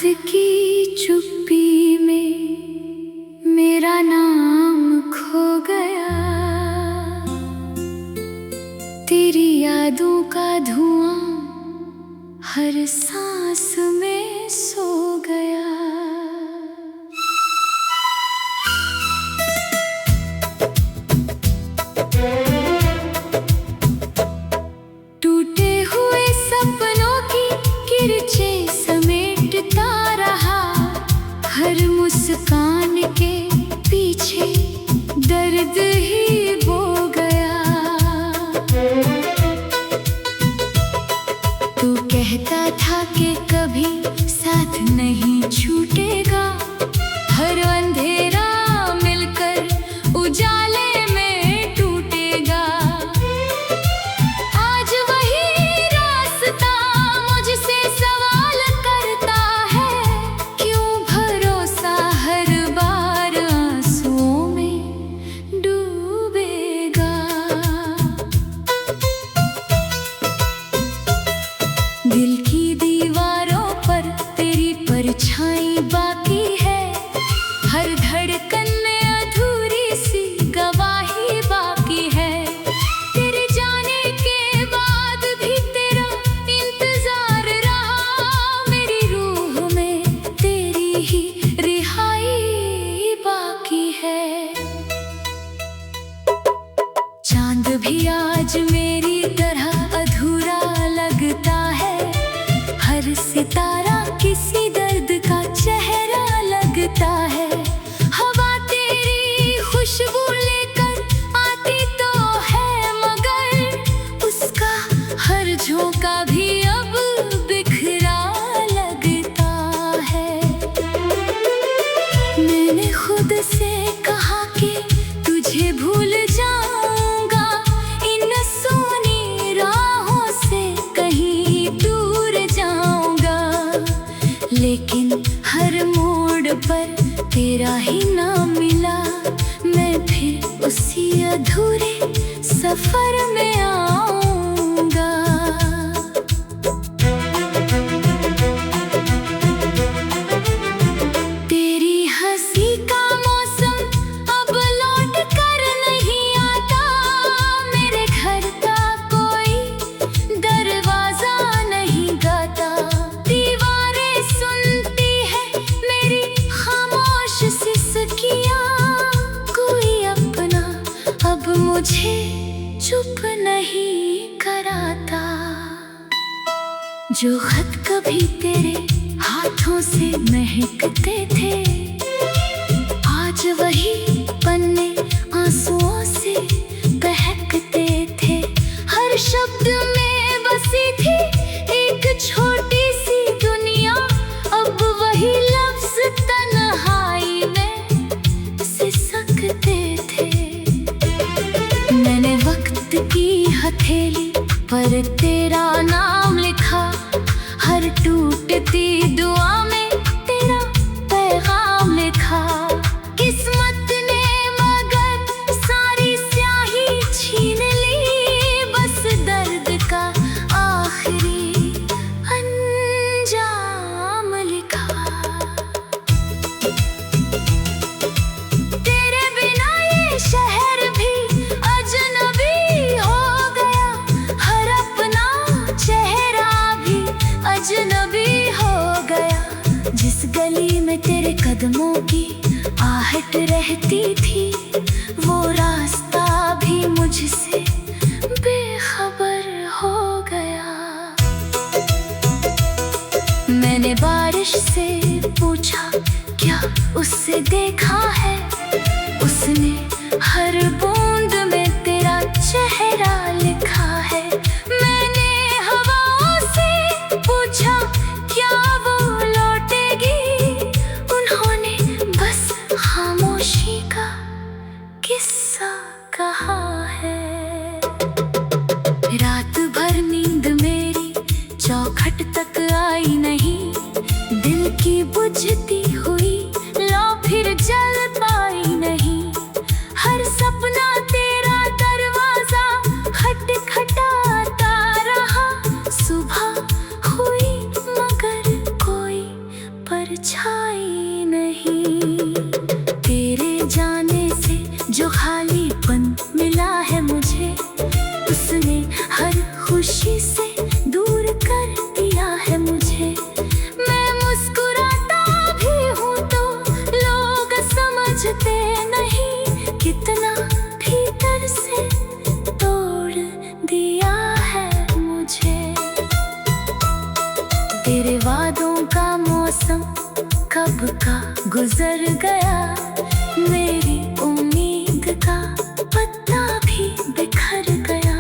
की चुप्पी में मेरा नाम खो गया। तेरी यादों का धुआं हर सांस में सो गया। टूटे हुए सपनों की किरचें समेटता रहा। हर मुस्कान के पीछे दर्द ही बो गया। तू कहता था कि कभी साथ नहीं छूटेगा। हर अंधेरा मिलकर उजाले में टूटेगा। आज वही रास्ता मुझसे सवाल करता है, क्यों भरोसा हर बार आंसुओं में डूबेगा। दिल की दीवारों पर तेरी परछाई बाकी है। हर धड़कन में अधूरी सी गवाही बाकी है। तेरे जाने के बाद भी तेरा इंतजार रहा। मेरी रूह में तेरी ही रिहाई बाकी है। चांद भी आज मेरी तरह अधूरा लगता है। हर सितारा किसी दर्द का चेहरा लगता है। हवा तेरी खुशबू लेकर आती तो है, मगर उसका हर झोंका भी अब बिखरा लगता है। मैंने खुद से कहा कि तुझे भूल जाऊंगा। इन सोनी राहों से कहीं दूर जाऊंगा, लेकिन हर मोड़ पर तेरा ही नाम मिला। मैं फिर उसी अधूरे सफर में आऊंगा। तेरी हंसी का मौसम अब लौट कर नहीं आता। मेरे घर का कोई दरवाजा नहीं गाता। दीवारें सुनती है मेरी खामोश सिसकियां। कोई अपना अब मुझे चुप नहीं कराता। जो खत कभी तेरे हाथों से महकते थे, आज वही पन्ने आंसुओं से बहकते थे। हर शब्द में बसी थी एक छोटी सी दुनिया। अब वही लफ्ज तन्हाई में सिसकते थे। मैंने वक्त की हथेली पर तेरा नाम लिखा। हर टूटती दुआ में तेरा पैगाम लिखा। किस्मत ने मगर सारी स्याही छीन ली। बस दर्द का आखिरी अंजाम लिखा। तेरे बिना ये शहर भी अजनबी हो गया। हर अपना चेहरा भी अजनबी हो गया। जिस गली में तेरे कदमों की आहट रहती थी, वो रास्ता भी मुझसे बेखबर हो गया। मैंने बारिश से पूछा क्या उससे देखा है। उसने हर बूंद में तेरा चेहरा लिखा है। मैंने हवाओं से पूछा क्या वो लौटेगी। उन्होंने बस खामोशी का किस्सा कहा है। रात भर नींद मेरी चौखट तक आई नहीं। दिल की बुझती हुई लौ फिर जल पाई नहीं। हर सपना तेरा दरवाजा खटखटाता रहा। सुबह हुई मगर कोई पर तेरे वादों का मौसम कब का गुजर गया, मेरी उम्मीद का पत्ता भी बिखर गया।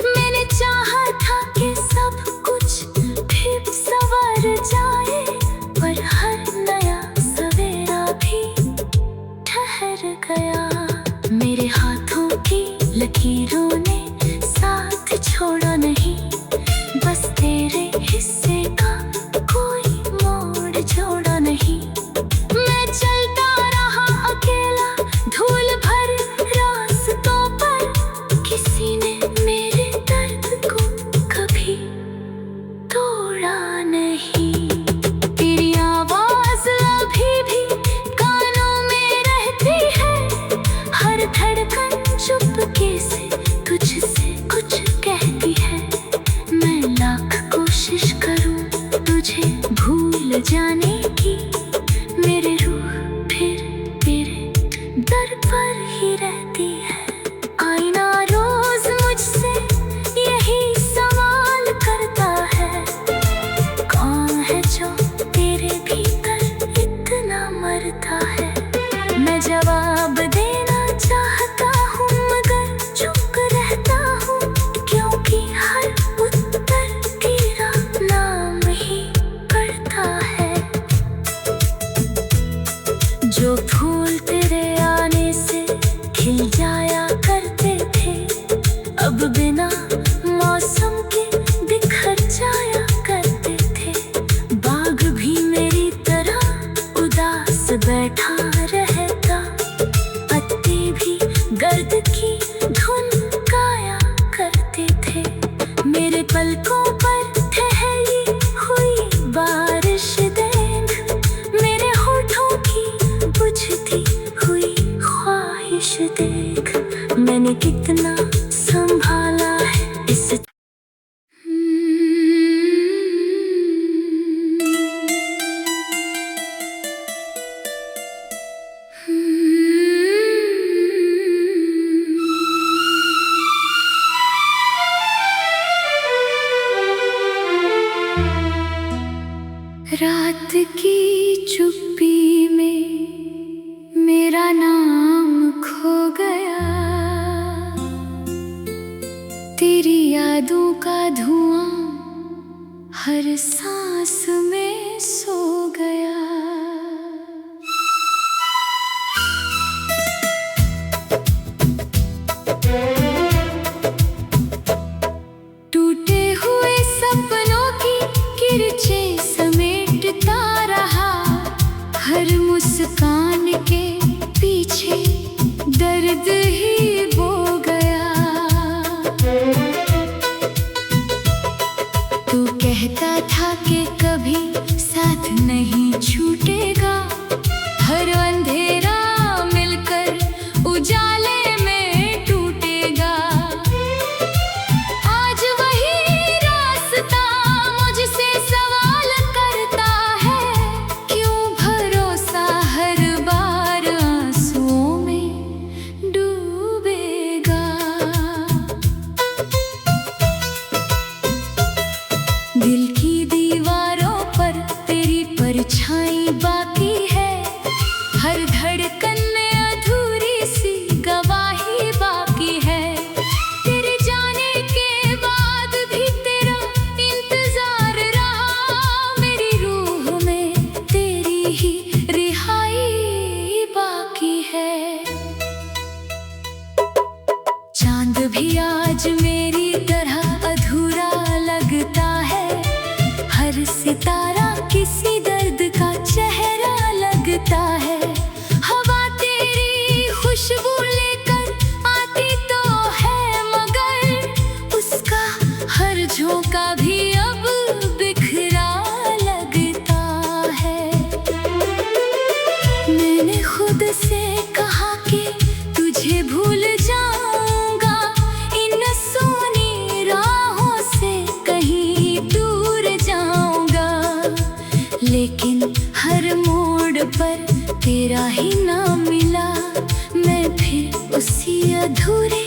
मैंने चाहा था कि सब कुछ फिर संवर जाए, पर हर नया सवेरा भी ठहर गया। मेरे हाथों की लकीरों ने साथ छोड़ा नहीं, बस तेरे हिस्से का कोई मोड़ जोड़ा नहीं। मैं चलता रहा अकेला धूल भर रास्तों पर, किसी ने मेरे दर्द को कभी तोड़ा नहीं। तेरी आवाज अभी भी कानों में रहती है, हर धड़कन चुपके से तुझसे कुछ कहती है। मैं लाख कोशिश करूं तुझे भूल जाने की, मेरी रूह फिर तेरे दर पर ही रहती है। आईना रोज मुझसे यही सवाल करता है, कौन है जो तेरे भीतर इतना मरता है। मैं जवाब देना चाहता हूँ मगर चुप रहता हूँ, क्योंकि हर उत्तर तेरा नाम ही पढ़ता है। जो फूल तेरे आने से खिल जाया करते थे, अब बिना मौसम के बिखर जाया करते थे। बाग भी मेरी तरह उदास बैठा रहता, पत्ते भी गर्द की धुन गाया करते थे। मेरे पलकों पर ठहरी हुई बारिश देख, मेरे होठों की बुझती हुई ख्वाहिश देख। मैंने कितना संभाला है इस रात की चुप्पी में मेरा नाम खो गया, तेरी यादों का धुआं हर सांस में सो गया। टूटे हुए सपनों की किरचें समेटता रहा, हर मुस्कान के पीछे दर्द ही बो गया। तू कहता था कि कभी साथ नहीं छूटेगा, हर अंधेरा मिलकर उजाले में टूटेगा। आज वही रास्ता मुझसे सवाल करता है, क्यों भरोसा हर बार आंसुओं में डूबेगा। दिल की दीवारों पर तेरी परछाई बाकी है, हर धड़कन में अधूरी सी गवाही बाकी है। तेरे जाने के बाद भी तेरा इंतजार रहा, मेरी रूह में तेरी ही रिहाई बाकी है। चांद भी आज मेरी तरह अधूरा लगता है, हर सितारा किसी दर्द का चेहरा लगता है। हवा तेरी खुशबू लेकर आती तो है, मगर उसका हर झोंका भी अब बिखरा लगता है। मैंने खुद से कहा कि तुझे भूल जाऊंगा, इन सोनी राहों से कहीं दूर जाऊंगा, लेकिन हर मोड़ पर तेरा ही नाम मिला। मैं फिर उसी अधूरे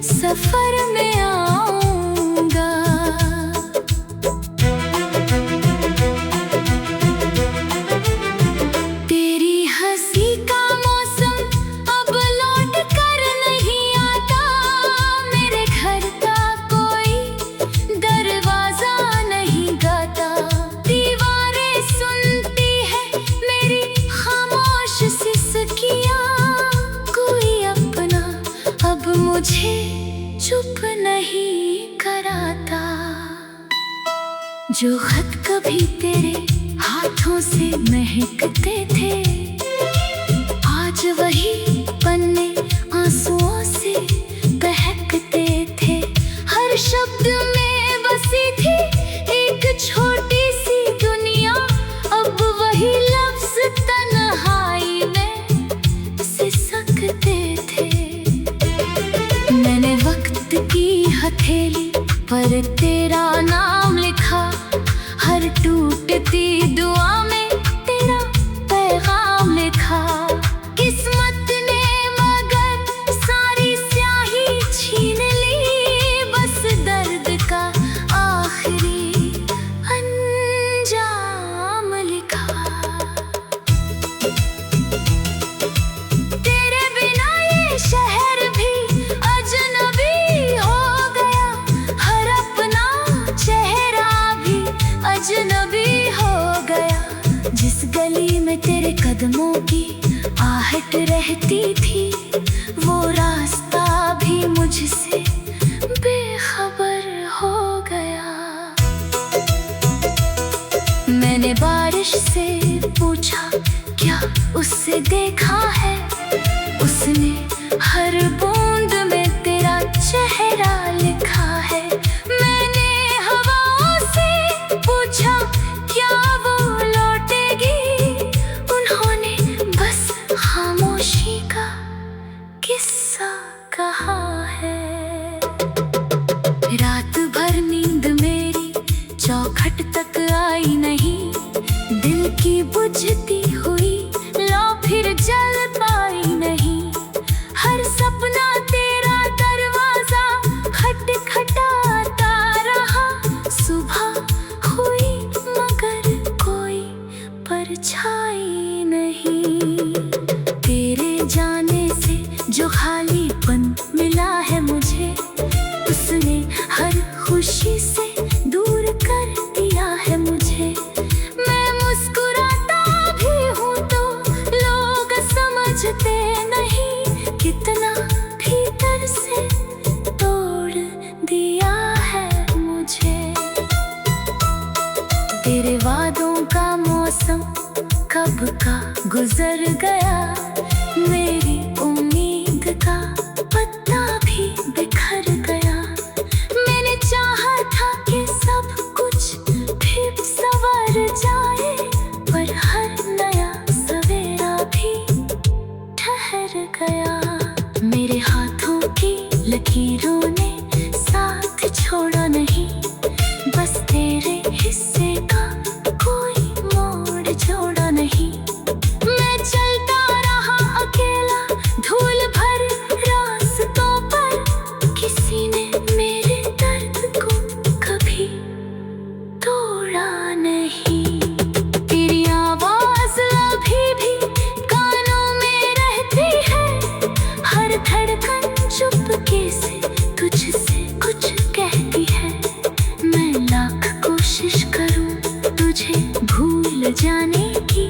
सफर में आऊंगा। जो खत कभी तेरे हाथों से महकते थे, आज वही पन्ने आंसुओं से बहकते थे। हर शब्द में बसी थी एक छोटी सी दुनिया, अब वही लफ्ज तन्हाई में सिसकते थे। मैंने वक्त की हथेली पर तेरा नाम लिखा, हर टूटती दुआ में तेरा पैगाम लिखा। किस्मत ने मगर सारी स्याही छीन ली, बस दर्द का आखिरी अंजाम लिखा। तेरे बिना ये शहर भी अजनबी हो गया, हर अपना चेहरा भी अजनबी हो गया। जिस गली में तेरे कदमों की आहट रहती थी, वो रास्ता भी मुझसे बेखबर हो गया। मैंने बारिश से पूछा क्या उससे देखा है, उसने हर बूंद में तेरा चेहरा लिखा है। मैंने हवाओं से पूछा क्या वो लौटेगी, उन्होंने बस खामोशी का किस्सा कहा है। रात भर नींद मेरी चौखट तक आई नहीं, दिल की बुझती हुई लौ फिर जल पाई नहीं। हर सपना तेरा दरवाजा खटखटाता रहा, सुबह हुई मगर कोई परछाई नहीं। तेरे जाने से जो खालीपन मिला है मुझे, उसने हर खुशी से दूर कर दिया है मुझे। मैं मुस्कुराता भी हूँ तो लोग समझते नहीं, कितना भीतर से तोड़ दिया है मुझे। तेरे वादों का मौसम कब का गुजर गया, मेरी उम्मीद का पत्ता भी बिखर गया। मैंने चाहा था कि सब कुछ फिर संवर जाए, पर हर नया सवेरा भी ठहर गया। मेरे हाथों की लकीरों ने साथ छोड़ा नहीं, बस तेरे हिस्से का कोई मोड़ छोड़ा नहीं। मैं चलता रहा अकेला धूल भर रास्तों पर, किसी ने मेरे दर्द को कभी तोड़ा नहीं। तेरी आवाज अभी भी कानों में रहती है, हर धड़कन चुपके से तुझसे कुछ कहती है। मैं लाख कोशिश करूं तुझे भूल जाने की,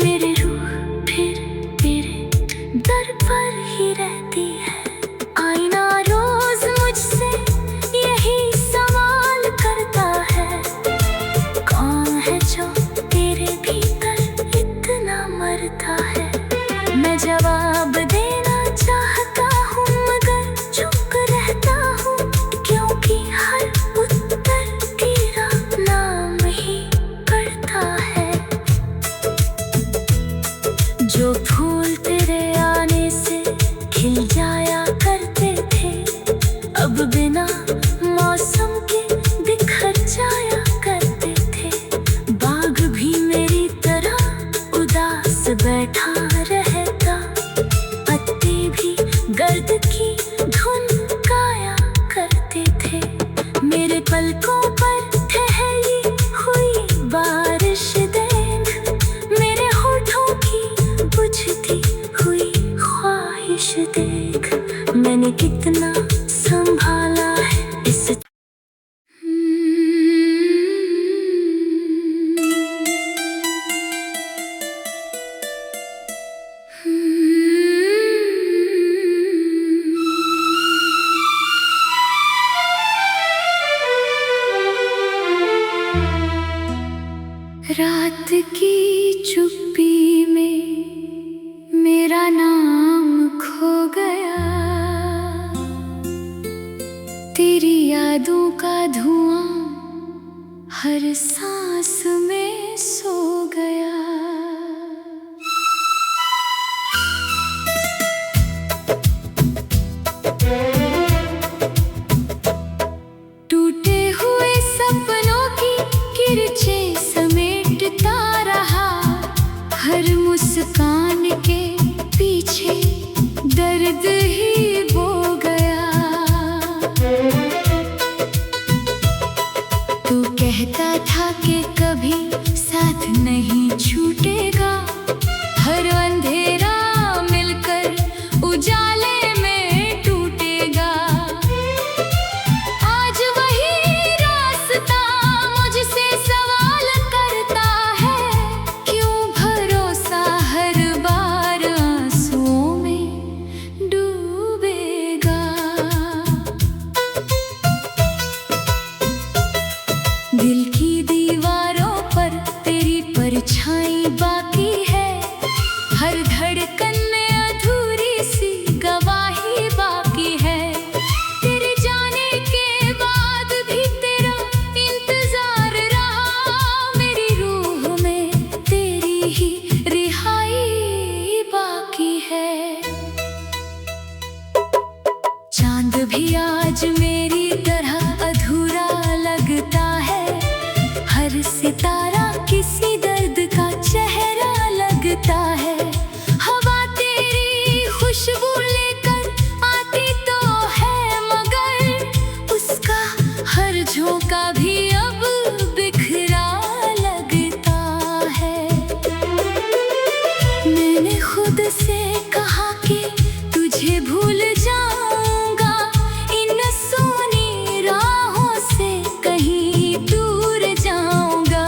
मेरी रूह फिर तेरे दर पर ही रहती है। आईना रोज मुझसे यही सवाल करता है, कौन है जो तेरे भीतर इतना मरता है। मैं जवाब देना चाहता हूँ मगर चुप रहता हूँ, क्योंकि हर उत्तर तेरा नाम ही पढ़ता है। जो फूल तेरे आने से खिल जाया करते थे, अब बिना मौसम के बिखर जाया करते थे। बाग भी मेरी तरह उदास बैठा रहता, पत्ते भी गर्द की धुन गाया करते थे। मेरे पलकों पर ठहरी हुई बारिश देख, मेरे होठों की बुझती हुई ख्वाहिश देख। मैंने कितना संभाला है इस रात की चुप्पी में मेरा नाम खो गया, तेरी यादों का धुआं हर सांस में सो गया। टूटे हुए सपनों की किरचें समेटता रहा, हर मुस्कान के पीछे दर्द ही बो गया। तू कहता था कि कभी साथ नहीं छूटेगा, हर अंधेरा मिलकर उजाले में टूटेगा। आज वही रास्ता मुझसे सवाल करता है, क्यों भरोसा हर बार आंसुओं में डूबेगा। दिल की दीवारों पर तेरी परछाई बाकी है, हर धड़कन में अधूरी सी गवाही बाकी है। तेरे जाने के बाद भी तेरा इंतजार रहा, मेरी रूह में तेरी ही रिहाई बाकी है। चांद भी आज मेरी तरह अधूरा लगता है, हर सितारा किसी दर्द का चेहरा लगता है। हवा तेरी खुशबू लेकर आती तो है, मगर उसका हर झोंका भी अब बिखरा लगता है। मैंने खुद से कहा कि तुझे भूल जाऊंगा, इन सोनी राहों से कहीं दूर जाऊंगा,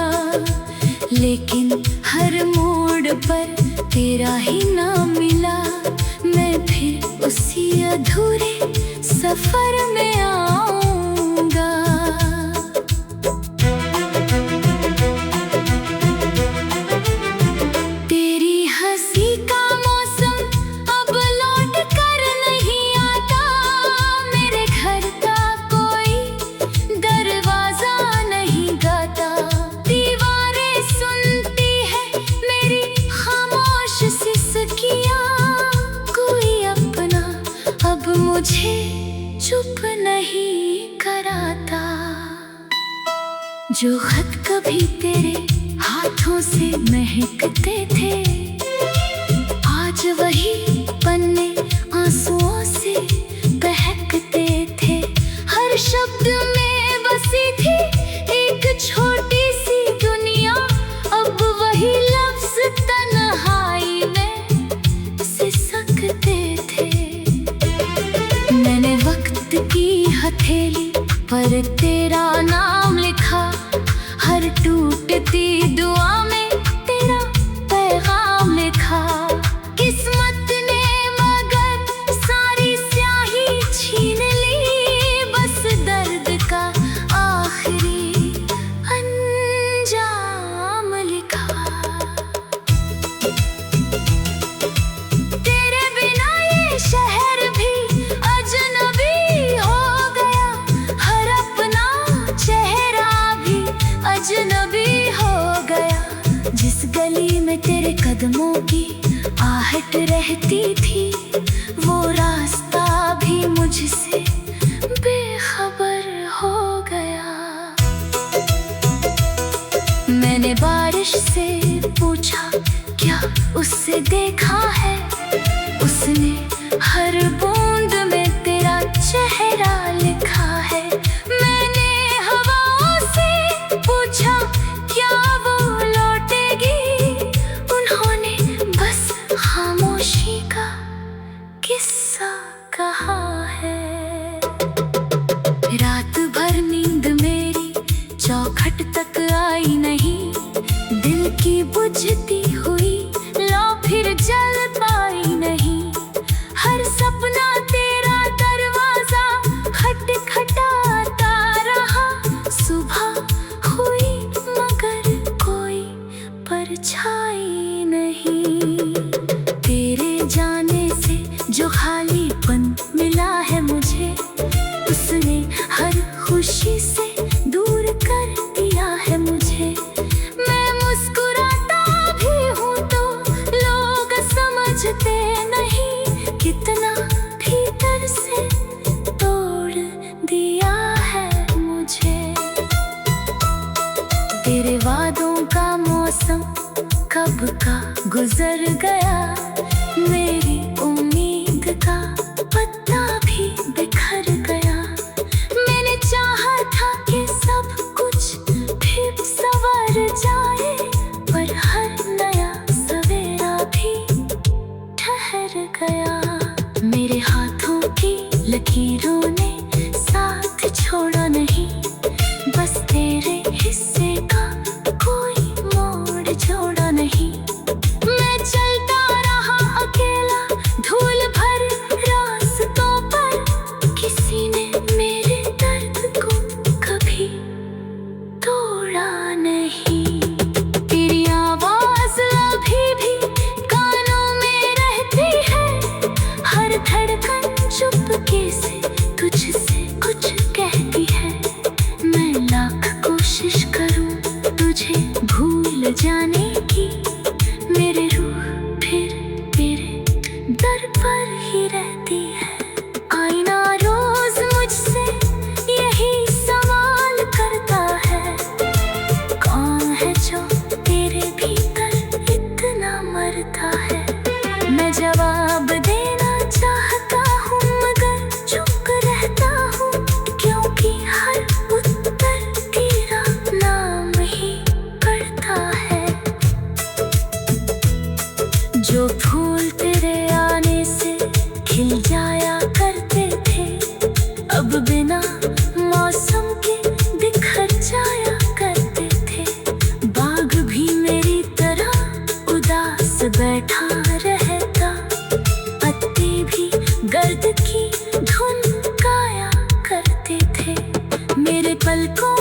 लेकिन हर मोड़ पर तेरा ही नाम मिला। मैं फिर उसी अधूरे सफर में आऊंगा। तेरी हंसी का मौसम अब लौट कर नहीं आता, मेरे घर का कोई दरवाजा नहीं गाता। दीवारें सुनती है मेरी खामोश सिसकियां, कोई अपना अब मुझे चुप नहीं कराता। जो खत कभी तेरे हाथों से महकते थे, आज वही पन्ने आंसुओं से बहकते थे। हर शब्द में बसी थी एक छोटी सी दुनिया, अब वही लफ्ज तन्हाई में सिसकते थे। मैंने वक्त की हथेली पर तेरा नाम लिखा, हर टूटती दुआ में तेरा पैगाम लिखा। किस्मत ने मगर सारी स्याही छीन ली, बस दर्द का आखिरी अंजाम लिखा। तेरे बिना ये शहर भी अजनबी हो गया, हर अपना चेहरा भी अजनबी हो गया। जिस गली में तेरे कदमों की आहट रहती थी, वो रास्ता भी मुझसे बेखबर हो गया। मैंने बारिश से पूछा क्या उससे देखा है, उसने हर बूंद में तेरा चेहरा लिखा है। मैंने हवाओं से पूछा क्या वो लौटेगी, उन्होंने बस खामोशी का किस्सा कहा है। रात भर नींद मेरी चौखट तक आई नहीं, दिल की बुझती हुई लौ फिर जल पाई नहीं। हर सपना तेरा दरवाजा खटखटाता रहा, सुबह हुई मगर कोई तेरे वादों का मौसम कब का गुजर गया, मेरी उम्मीद का पत्ता भी बिखर गया। मैंने चाहा था कि सब कुछ फिर संवर जाए, पर हर नया सवेरा भी ठहर गया। मेरे हाथों की लकीरों ने साथ छोड़ा नहीं, बस तेरे हिस्से का कोई मोड़ छोड़ा नहीं। मैं चलता रहा अकेला धूल भर रास्तों पर, किसी ने मेरे दर्द को कभी तोड़ा नहीं। तेरी आवाज अभी भी कानों में रहती है, हर धड़कन चुपके से तुझसे कुछ कहती है। मैं लाख कोशिश करूं तुझे भूल जाने की, मेरी रूह फिर तेरे दर पर ही रहती है। आईना रोज मुझसे यही सवाल करता है, कौन है जो तेरे भीतर इतना मरता है। मैं जवाब देना चाहता हूँ मगर चुप रहता हूँ, क्योंकि हर उत्तर तेरा नाम ही करता है। जो फूल तेरे आने से खिल जाया करते थे, अब बिना मौसम के बिखर जाया करते थे। बाग भी मेरी तरह उदास बैठा रहता, पत्ते भी गर्द की धुन गाया करते थे। मेरे पलकों